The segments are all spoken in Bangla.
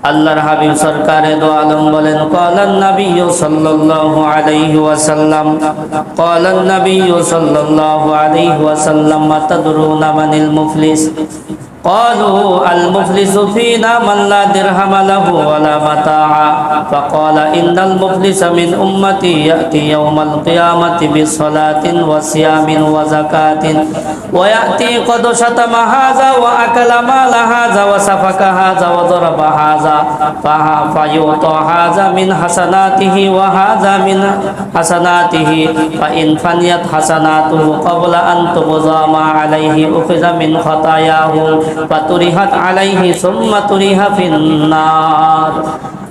আল্লাহর হাবিব সরকারে দো আলম বলেন ক্বালান নবী সাল্লাল্লাহু আলাইহি ওয়াসাল্লাম ক্বালান নবী সাল্লাল্লাহু আলাইহি ওয়াসাল্লাম মাতাদরুনা মানিল মুফলিস قالوا المفلس فينا من لا درهم له ولا متاع فقال إن المفلس من أمتي يأتي يوم القيامة بصلاة وصيام وزكاة ويأتي قد شتم هذا وأكل مال هذا وسفك هذا وضرب هذا فيعطى هذا من حسناته وهذا من حسناته فإن فنيت حسناته قبل أن تقضى ما عليه أخذ من خطاياه ফাতুরিহাত আলাইহি সুম্মা তুরিহা ফিন্নার।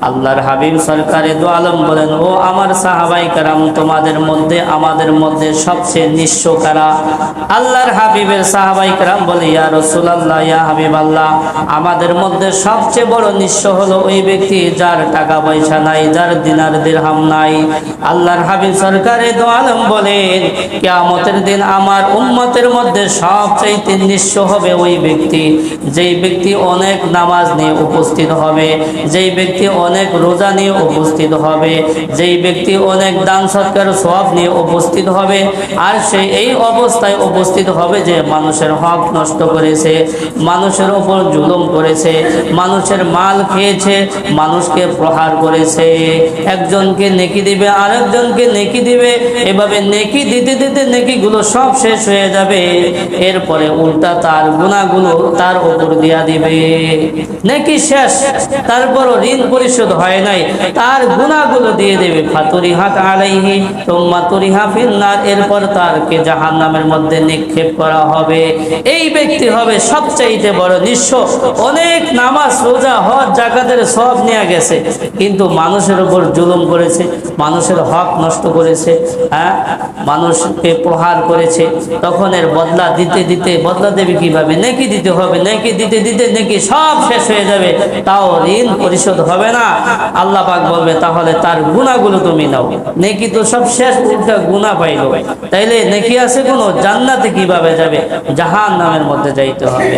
আল্লাহর হাবিব সরকারে দো আলম বলেন, ও আমার সাহাবাই کرام, তোমাদের মধ্যে আমাদের মধ্যে সবচেয়ে নিঃস্ব কারা? আল্লাহর হাবিবের সাহাবাই کرام বলে, ইয়া রাসূলুল্লাহ, ইয়া হাবিবাল্লাহ, আমাদের মধ্যে সবচেয়ে বড় নিঃস্ব হলো ওই ব্যক্তি যার টাকা পয়সা নাই, যার দিনার দিরহাম নাই। আল্লাহর হাবিব সরকারে দো আলম বলেন, কিয়ামতের দিন আমার উম্মতের মধ্যে সবচেয়ে নিঃস্ব হবে ওই ব্যক্তি, যেই ব্যক্তি অনেক নামাজ নিয়ে উপস্থিত হবে, যেই ব্যক্তি অনেক রোজা নিয়ে উপস্থিত হবে, যেই ব্যক্তি অনেক দান সৎকার সওয়াব নিয়ে উপস্থিত হবে, আর সে এই অবস্থায় উপস্থিত হবে যে মানুষের হক নষ্ট করেছে, মানুষের উপর জুলুম করেছে, মানুষের মাল খেয়েছে, মানুষকে প্রহার করেছে। একজনকে নেকি দিবে, আরেকজনকে নেকি দিবে, এভাবে নেকি দিতে দিতে নেকিগুলো সব শেষ হয়ে যাবে। এরপরে উল্টা তার গুনাহগুলো তার উপর দিয়া দিবে। নেকি শেষ, তারপরও ঋণ পরিশোধ হয় নাই, তার গুনাহগুলো দিয়ে দেবে। ফাতুরিহাত আলাইহি সুম্মা তুরিহা ফিন্নার, এরপর তারকে জাহান্নামের মধ্যে নিক্ষেপ করা হবে। এই ব্যক্তি হবে সবচাইতে বড় নিঃস্ব। অনেক নামাজ, রোজা, হজ, যাকাতের সব নিয়ে গেছে, কিন্তু মানুষের উপর জুলুম করেছে, মানুষের হক নষ্ট করেছে, মানুষকে প্রহার করেছে। তখন এর বদলা দিতে দিতে, বদলা দেবে কিভাবে? নেকি দিতে হবে, নেকি দিতে দিতে নেকি সব শেষ হয়ে যাবে, তাও ঋণ পরিশোধ হবে না। আল্লাহ পাক বলবে, তাহলে তার গুনাহগুলো তুমি নাও। নেকি তো সব শেষ, উল্টা গুনাহ পাইলো, তাইলে নেকি আছে কোনো? জান্নাতে কিভাবে যাবে? জাহান্নামের মধ্যে যাইতে হবে।